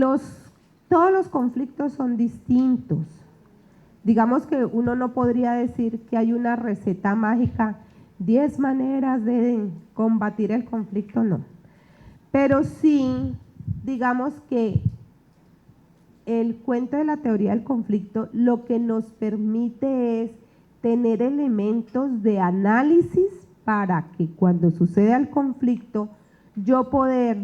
Todos los conflictos son distintos. Digamos que uno no podría decir que hay una receta mágica, 10 maneras de combatir el conflicto, no. Pero sí, digamos que el cuento de la teoría del conflicto lo que nos permite es tener elementos de análisis para que cuando suceda el conflicto yo poder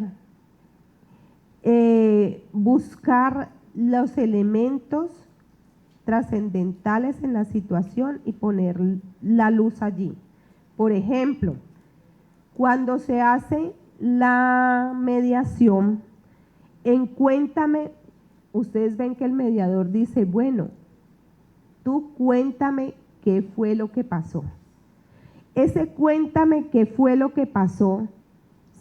buscar los elementos trascendentales en la situación y poner la luz allí. Por ejemplo, cuando se hace la mediación, en Cuéntame, ustedes ven que el mediador dice, bueno, tú cuéntame qué fue lo que pasó. Ese cuéntame qué fue lo que pasó,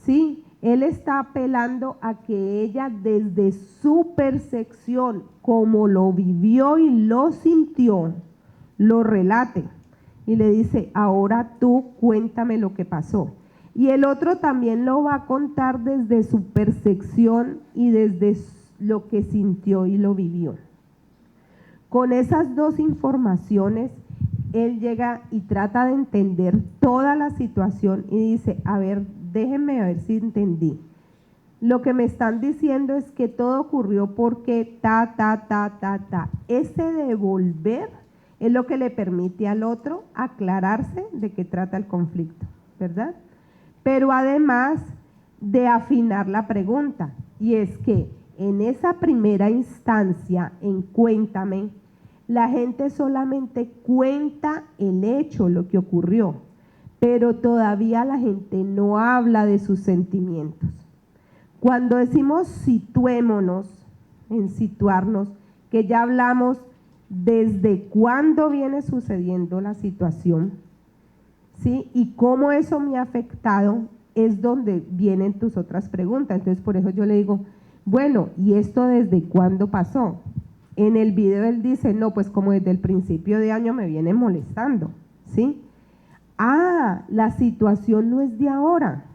¿sí? Él está apelando a que ella desde su percepción, como lo vivió y lo sintió, lo relate. Y le dice, ahora tú cuéntame lo que pasó. Y el otro también lo va a contar desde su percepción y desde lo que sintió y lo vivió. Con esas dos informaciones, él llega y trata de entender toda la situación y dice, a ver, déjenme ver si entendí. Lo que me están diciendo es que todo ocurrió porque ta. Ese devolver es lo que le permite al otro aclararse de qué trata el conflicto, ¿verdad? Pero además de afinar la pregunta, y es que en esa primera instancia, en Cuéntame, la gente solamente cuenta el hecho, lo que ocurrió, pero todavía la gente no habla de sus sentimientos. Cuando decimos situémonos, en situarnos, que ya hablamos desde cuándo viene sucediendo la situación, ¿sí? Y cómo eso me ha afectado, es donde vienen tus otras preguntas. Entonces, por eso yo le digo, bueno, ¿y esto desde cuándo pasó? En el video él dice, no, pues como desde el principio de año me viene molestando, ¿sí? Ah, la situación no es de ahora.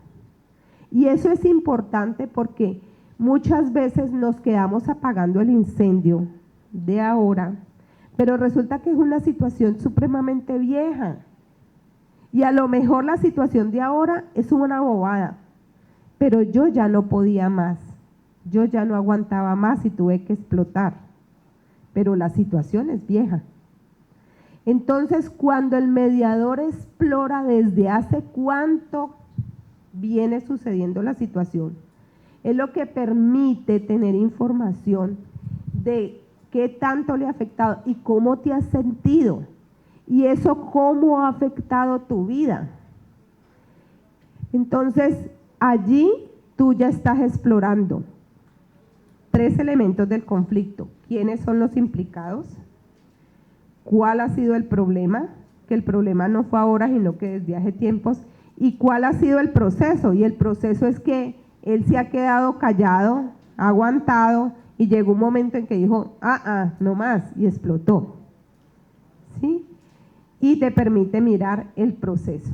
Y eso es importante porque muchas veces nos quedamos apagando el incendio de ahora, pero resulta que es una situación supremamente vieja. Y a lo mejor la situación de ahora es una bobada, pero yo ya no podía más, yo ya no aguantaba más y tuve que explotar, pero la situación es vieja. Entonces, cuando el mediador explora desde hace cuánto viene sucediendo la situación, es lo que permite tener información de qué tanto le ha afectado y cómo te has sentido, y eso cómo ha afectado tu vida. Entonces, allí tú ya estás explorando 3 elementos del conflicto. ¿Quiénes son los implicados? ¿Cuál ha sido el problema? Que el problema no fue ahora, sino que desde hace tiempos. ¿Y cuál ha sido el proceso? Y el proceso es que él se ha quedado callado, ha aguantado, y llegó un momento en que dijo, no más, y explotó. ¿Sí? Y te permite mirar el proceso.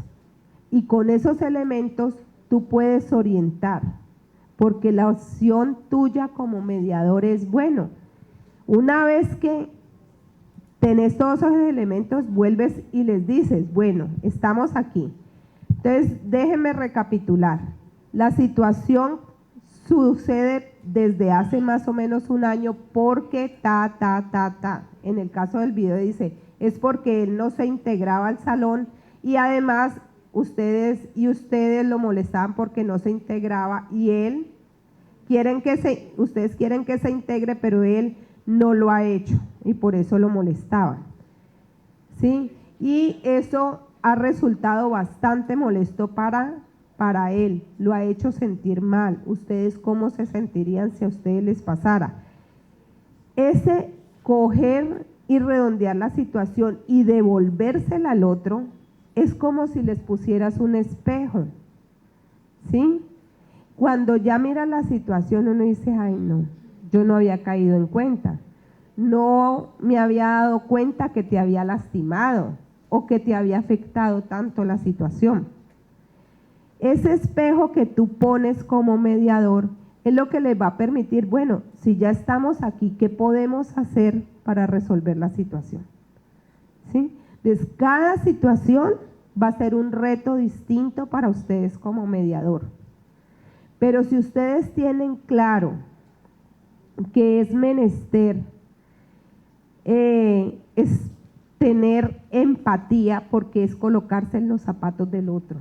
Y con esos elementos tú puedes orientar, porque la opción tuya como mediador es, bueno, una vez que tenés todos esos elementos, vuelves y les dices, bueno, estamos aquí. Entonces, déjenme recapitular. La situación sucede desde hace más o menos un año porque En el caso del video dice, es porque él no se integraba al salón y además ustedes lo molestaban porque no se integraba y ustedes quieren que se integre, pero él no lo ha hecho y por eso lo molestaban, ¿sí? Y eso ha resultado bastante molesto para él, lo ha hecho sentir mal. ¿Ustedes cómo se sentirían si a ustedes les pasara? Ese coger y redondear la situación y devolvérsela al otro es como si les pusieras un espejo, ¿sí? Cuando ya miras la situación uno dice, ay no, yo no había caído en cuenta, no me había dado cuenta que te había lastimado o que te había afectado tanto la situación. Ese espejo que tú pones como mediador es lo que les va a permitir, bueno, si ya estamos aquí, ¿qué podemos hacer para resolver la situación? ¿Sí? Entonces, cada situación va a ser un reto distinto para ustedes como mediador. Pero si ustedes tienen claro que es menester, es tener empatía, porque es colocarse en los zapatos del otro,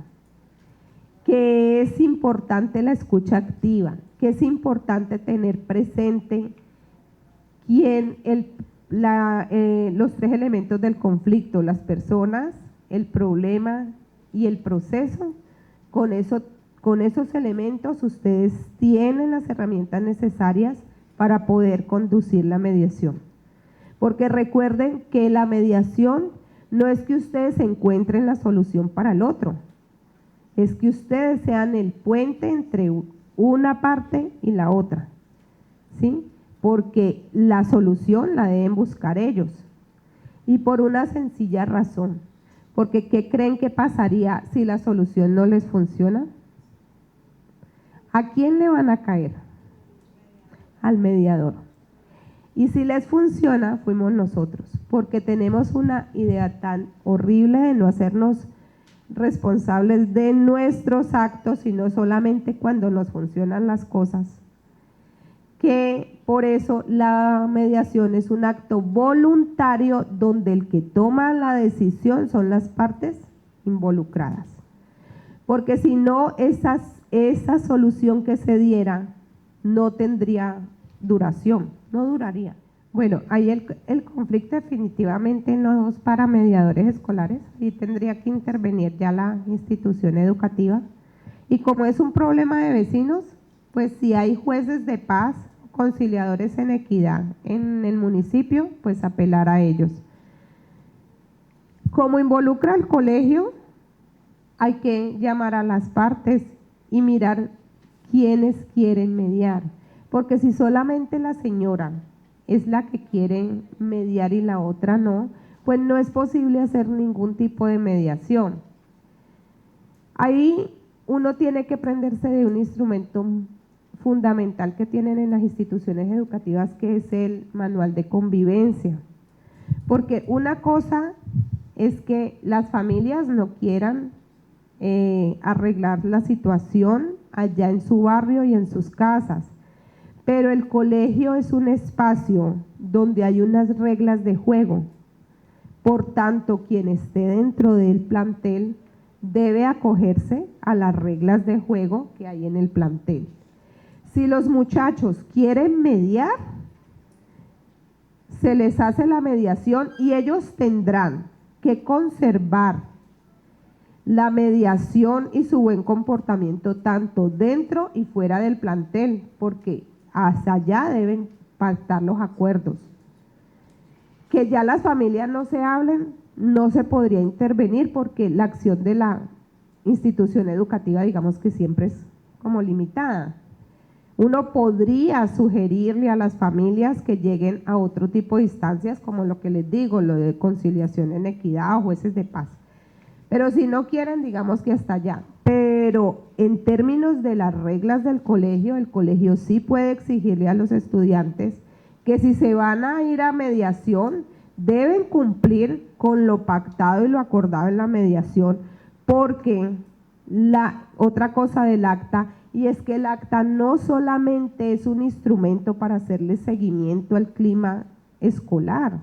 que es importante la escucha activa, que es importante tener presente los tres elementos del conflicto, las personas, el problema y el proceso. Con esos elementos ustedes tienen las herramientas necesarias para poder conducir la mediación. Porque recuerden que la mediación no es que ustedes encuentren la solución para el otro, es que ustedes sean el puente entre una parte y la otra, ¿sí? Porque la solución la deben buscar ellos. Y por una sencilla razón, porque ¿qué creen que pasaría si la solución no les funciona? ¿A quién le van a caer? Al mediador. Y si les funciona, fuimos nosotros, porque tenemos una idea tan horrible de no hacernos responsables de nuestros actos, sino solamente cuando nos funcionan las cosas, que por eso la mediación es un acto voluntario donde el que toma la decisión son las partes involucradas. Porque si no, esa solución que se diera no tendría duración, no duraría. Bueno, ahí el conflicto definitivamente no es para mediadores escolares, y tendría que intervenir ya la institución educativa. Y como es un problema de vecinos, pues si hay jueces de paz, conciliadores en equidad en el municipio, pues apelar a ellos. Como involucra al colegio, hay que llamar a las partes y mirar quiénes quieren mediar, porque si solamente la señora es la que quiere mediar y la otra no, pues no es posible hacer ningún tipo de mediación. Ahí uno tiene que prenderse de un instrumento fundamental que tienen en las instituciones educativas, que es el manual de convivencia, porque una cosa es que las familias no quieran arreglar la situación allá en su barrio y en sus casas, pero el colegio es un espacio donde hay unas reglas de juego. Por tanto, quien esté dentro del plantel debe acogerse a las reglas de juego que hay en el plantel. Si los muchachos quieren mediar, se les hace la mediación y ellos tendrán que conservar la mediación y su buen comportamiento tanto dentro y fuera del plantel, porque hasta allá deben pactar los acuerdos. Que ya las familias no se hablen, no se podría intervenir, porque la acción de la institución educativa, digamos que siempre es como limitada. Uno podría sugerirle a las familias que lleguen a otro tipo de instancias, como lo que les digo, lo de conciliación en equidad o jueces de paz. Pero si no quieren, digamos que hasta allá. Pero en términos de las reglas del colegio, el colegio sí puede exigirle a los estudiantes que si se van a ir a mediación, deben cumplir con lo pactado y lo acordado en la mediación, porque la otra cosa del acta, y es que el acta no solamente es un instrumento para hacerle seguimiento al clima escolar,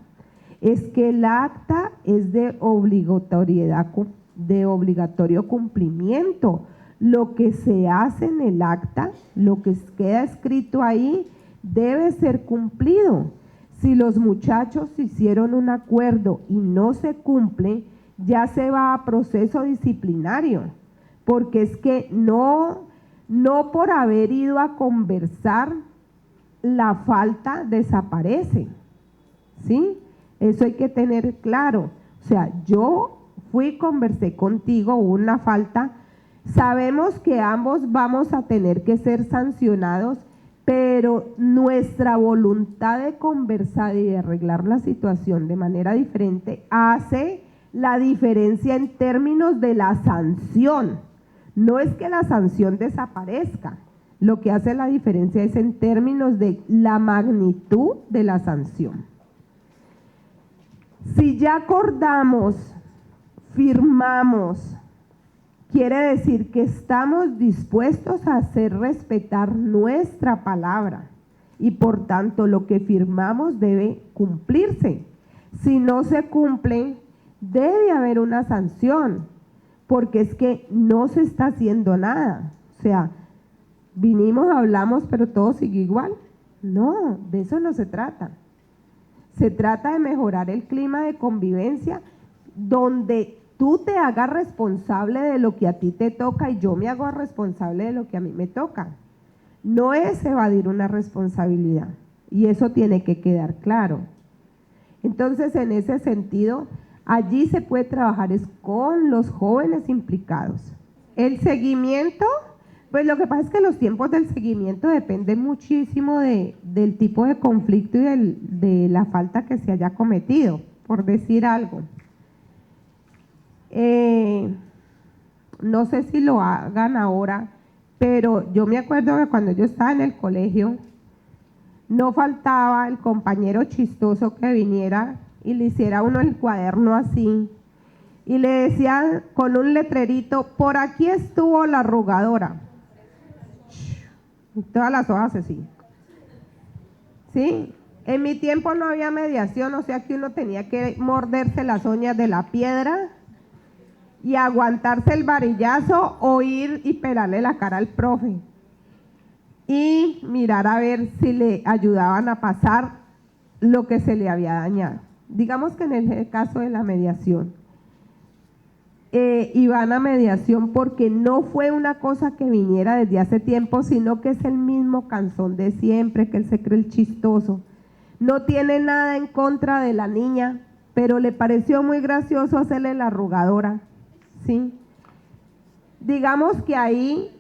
es que el acta es de obligatoriedad, de obligatorio cumplimiento. Lo que se hace en el acta, lo que queda escrito ahí, debe ser cumplido. Si los muchachos hicieron un acuerdo y no se cumple, ya se va a proceso disciplinario, porque es que no por haber ido a conversar, la falta desaparece, ¿sí? Eso hay que tener claro. O sea, yo fui, conversé contigo, hubo una falta, sabemos que ambos vamos a tener que ser sancionados, pero nuestra voluntad de conversar y de arreglar la situación de manera diferente hace la diferencia en términos de la sanción. No es que la sanción desaparezca, Lo que hace la diferencia es en términos de la magnitud de la sanción. Si ya acordamos, firmamos, quiere decir que estamos dispuestos a hacer respetar nuestra palabra y por tanto lo que firmamos debe cumplirse. Si no se cumple, debe haber una sanción, porque es que no se está haciendo nada. O sea, vinimos, hablamos, pero todo sigue igual. No, de eso no se trata. Se trata de mejorar el clima de convivencia donde tú te hagas responsable de lo que a ti te toca y yo me hago responsable de lo que a mí me toca. No es evadir una responsabilidad y eso tiene que quedar claro. Entonces, en ese sentido, allí se puede trabajar es con los jóvenes implicados. El seguimiento, pues lo que pasa es que los tiempos del seguimiento dependen muchísimo del tipo de conflicto y de la falta que se haya cometido, por decir algo. No sé si lo hagan ahora, pero yo me acuerdo que cuando yo estaba en el colegio, no faltaba el compañero chistoso que viniera y le hiciera a uno el cuaderno así, y le decía con un letrerito, por aquí estuvo la arrugadora. Y todas las hojas así. ¿Sí? En mi tiempo no había mediación, o sea que uno tenía que morderse las uñas de la piedra y aguantarse el varillazo o ir y pelarle la cara al profe y mirar a ver si le ayudaban a pasar lo que se le había dañado. Digamos que en el caso de la mediación, iban a mediación porque no fue una cosa que viniera desde hace tiempo, sino que es el mismo canzón de siempre, que él se cree el chistoso. No tiene nada en contra de la niña, pero le pareció muy gracioso hacerle la arrugadora, ¿sí? Digamos que ahí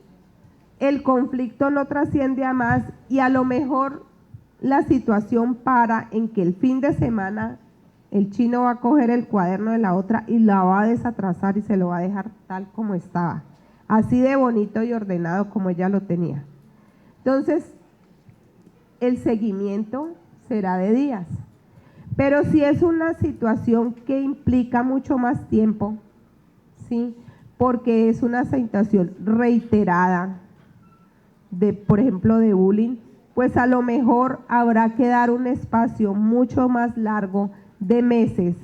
el conflicto no trasciende a más y a lo mejor la situación para en que el fin de semana el chino va a coger el cuaderno de la otra y la va a desatrasar y se lo va a dejar tal como estaba, así de bonito y ordenado como ella lo tenía. Entonces, el seguimiento será de días, pero si es una situación que implica mucho más tiempo, ¿sí? Porque es una situación reiterada, por ejemplo, de bullying, pues a lo mejor habrá que dar un espacio mucho más largo de meses,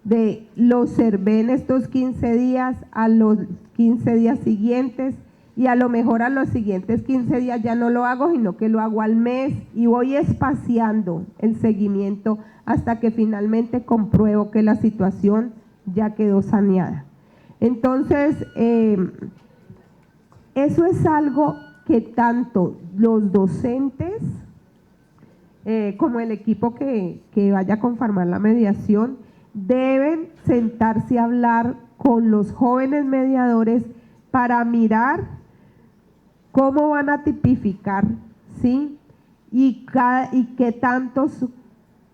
de lo observé en estos 15 días a los 15 días siguientes y a lo mejor a los siguientes 15 días ya no lo hago, sino que lo hago al mes y voy espaciando el seguimiento hasta que finalmente compruebo que la situación ya quedó saneada. Entonces, eso es algo que tanto los docentes como el equipo que vaya a conformar la mediación deben sentarse a hablar con los jóvenes mediadores para mirar cómo van a tipificar, ¿sí? Y qué tantos,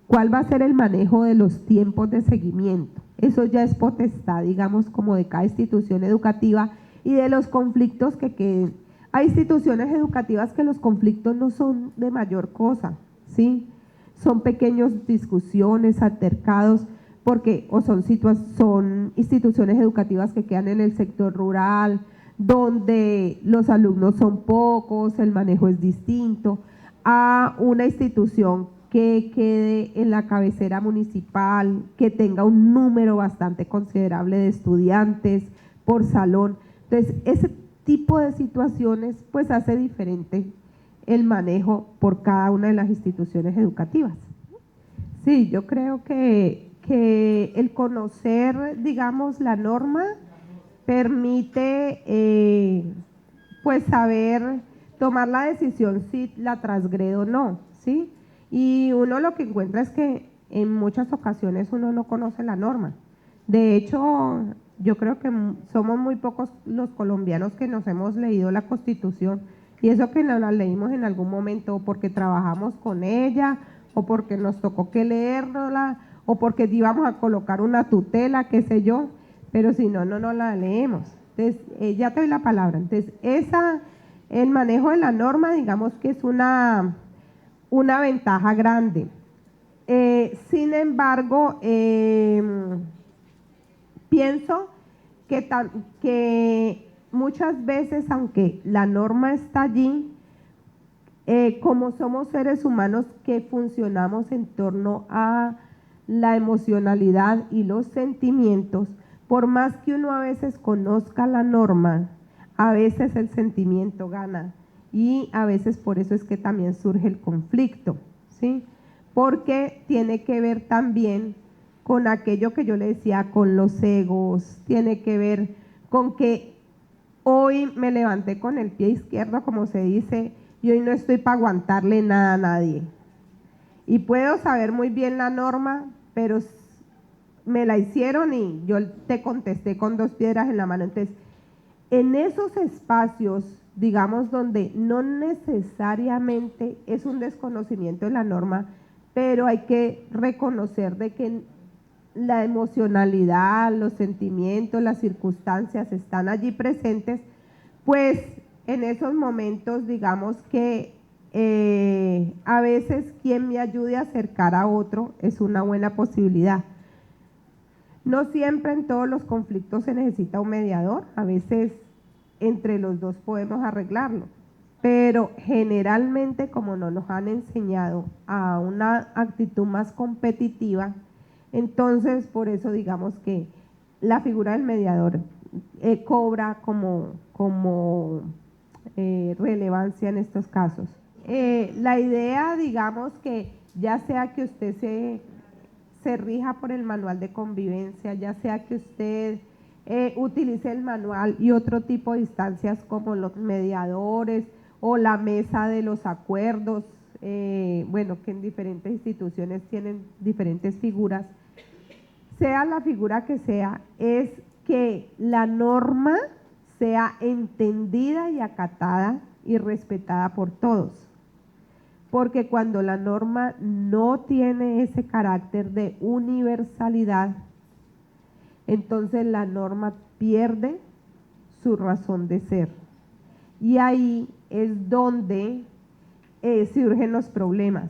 cuál va a ser el manejo de los tiempos de seguimiento. Eso ya es potestad, digamos, como de cada institución educativa y de los conflictos que queden. Hay instituciones educativas que los conflictos no son de mayor cosa, ¿sí? Son pequeñas discusiones, altercados, porque son instituciones educativas que quedan en el sector rural, donde los alumnos son pocos, el manejo es distinto, a una institución que quede en la cabecera municipal, que tenga un número bastante considerable de estudiantes por salón. Entonces, ese tipo de situaciones pues hace diferente el manejo por cada una de las instituciones educativas. Sí, yo creo que el conocer, digamos, la norma permite pues saber tomar la decisión si la transgrede o no, ¿sí? Y uno lo que encuentra es que en muchas ocasiones uno no conoce la norma. De hecho, yo creo que somos muy pocos los colombianos que nos hemos leído la Constitución, y eso que no la leímos en algún momento porque trabajamos con ella o porque nos tocó que leerla o porque íbamos a colocar una tutela, qué sé yo, pero si no, no la leemos. Entonces, ya te doy la palabra. Entonces, el manejo de la norma, digamos que es una ventaja grande. Sin embargo, pienso que muchas veces, aunque la norma está allí, como somos seres humanos que funcionamos en torno a la emocionalidad y los sentimientos, por más que uno a veces conozca la norma, a veces el sentimiento gana y a veces por eso es que también surge el conflicto, ¿sí? Porque tiene que ver también con aquello que yo le decía, con los egos, tiene que ver con que hoy me levanté con el pie izquierdo, como se dice, y hoy no estoy para aguantarle nada a nadie. Y puedo saber muy bien la norma, pero me la hicieron y yo te contesté con 2 piedras en la mano. Entonces, en esos espacios, digamos, donde no necesariamente es un desconocimiento de la norma, pero hay que reconocer de que la emocionalidad, los sentimientos, las circunstancias están allí presentes, pues en esos momentos, digamos que a veces quien me ayude a acercar a otro es una buena posibilidad. No siempre en todos los conflictos se necesita un mediador, a veces entre los dos podemos arreglarlo, pero generalmente como no nos han enseñado a una actitud más competitiva, entonces por eso digamos que la figura del mediador cobra como relevancia en estos casos. La idea, digamos que ya sea que usted se rija por el manual de convivencia, ya sea que usted utilice el manual y otro tipo de instancias como los mediadores o la mesa de los acuerdos, bueno, que en diferentes instituciones tienen diferentes figuras, sea la figura que sea, es que la norma sea entendida y acatada y respetada por todos. Porque cuando la norma no tiene ese carácter de universalidad, entonces la norma pierde su razón de ser. Y ahí es donde surgen los problemas.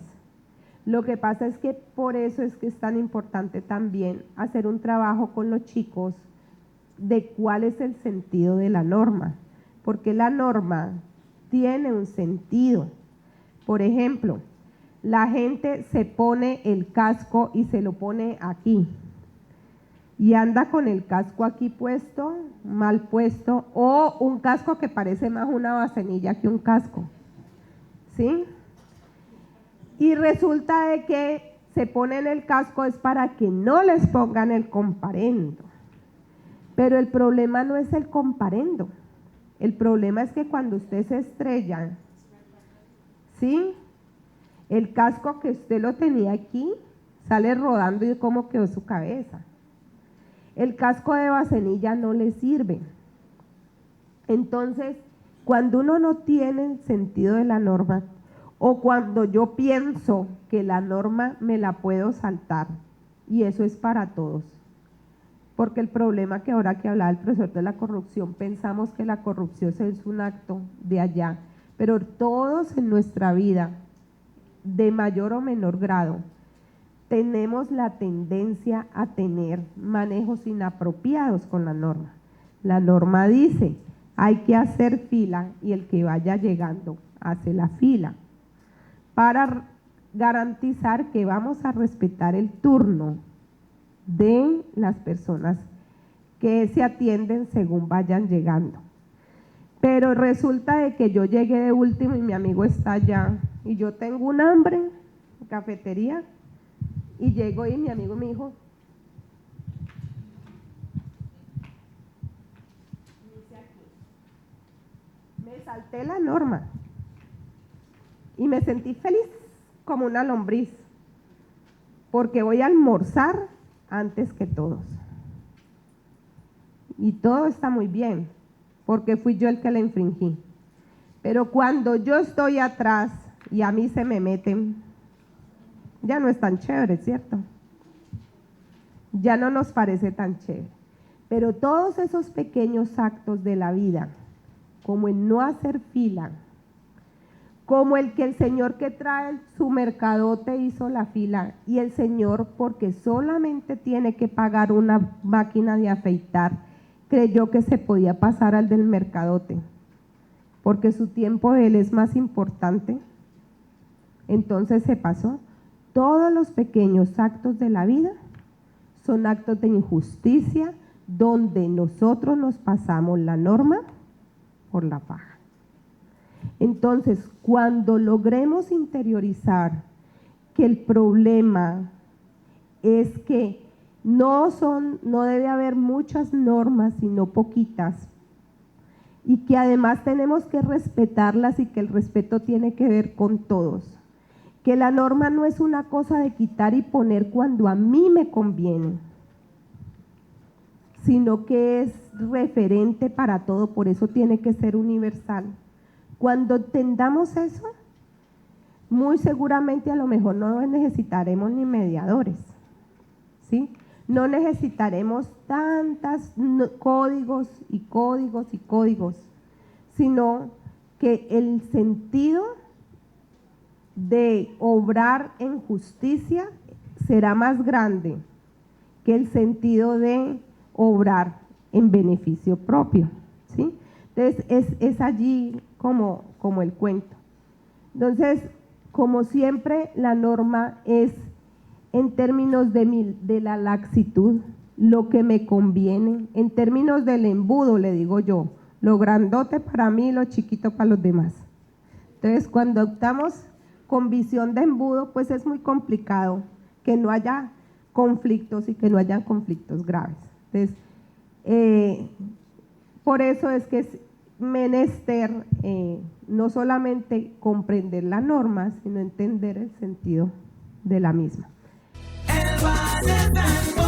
Lo que pasa es que por eso es que es tan importante también hacer un trabajo con los chicos de cuál es el sentido de la norma, porque la norma tiene un sentido. Por ejemplo, la gente se pone el casco y se lo pone aquí y anda con el casco aquí puesto, mal puesto, o un casco que parece más una bacenilla que un casco, ¿sí? Y resulta de que se ponen el casco es para que no les pongan el comparendo. Pero el problema no es el comparendo. El problema es que cuando usted se estrella, ¿sí? El casco que usted lo tenía aquí sale rodando y cómo quedó su cabeza. El casco de bacenilla no le sirve. Entonces, cuando uno no tiene el sentido de la norma, o cuando yo pienso que la norma me la puedo saltar, y eso es para todos, porque el problema que ahora que hablaba el profesor de la corrupción, pensamos que la corrupción es un acto de allá, pero todos en nuestra vida, de mayor o menor grado, tenemos la tendencia a tener manejos inapropiados con la norma. La norma dice, hay que hacer fila y el que vaya llegando hace la fila para garantizar que vamos a respetar el turno de las personas que se atienden según vayan llegando. Pero resulta de que yo llegué de último y mi amigo está allá y yo tengo un hambre en cafetería y llego y mi amigo me dijo, me salté la norma y me sentí feliz como una lombriz porque voy a almorzar antes que todos y todo está muy bien porque fui yo el que la infringí, pero cuando yo estoy atrás y a mí se me meten, ya no es tan chévere, ¿cierto? Ya no nos parece tan chévere, pero todos esos pequeños actos de la vida como en no hacer fila, como el señor que trae su mercadote hizo la fila y el señor, porque solamente tiene que pagar una máquina de afeitar, creyó que se podía pasar al del mercadote, porque su tiempo de él es más importante. Entonces se pasó. Todos los pequeños actos de la vida son actos de injusticia donde nosotros nos pasamos la norma por la paja. Entonces, cuando logremos interiorizar que el problema es que no debe haber muchas normas, sino poquitas, y que además tenemos que respetarlas y que el respeto tiene que ver con todos, que la norma no es una cosa de quitar y poner cuando a mí me conviene, sino que es referente para todo, por eso tiene que ser universal. Cuando entendamos eso, muy seguramente a lo mejor no necesitaremos ni mediadores, ¿sí? No necesitaremos tantos códigos y códigos y códigos, sino que el sentido de obrar en justicia será más grande que el sentido de obrar en beneficio propio, ¿sí? Entonces es allí como el cuento. Entonces, como siempre, la norma es en términos de la laxitud, lo que me conviene, en términos del embudo, le digo yo, lo grandote para mí, lo chiquito para los demás. Entonces, cuando optamos con visión de embudo, pues es muy complicado que no haya conflictos y que no haya conflictos graves. Entonces, por eso es que es menester no solamente comprender la norma, sino entender el sentido de la misma. El Valle del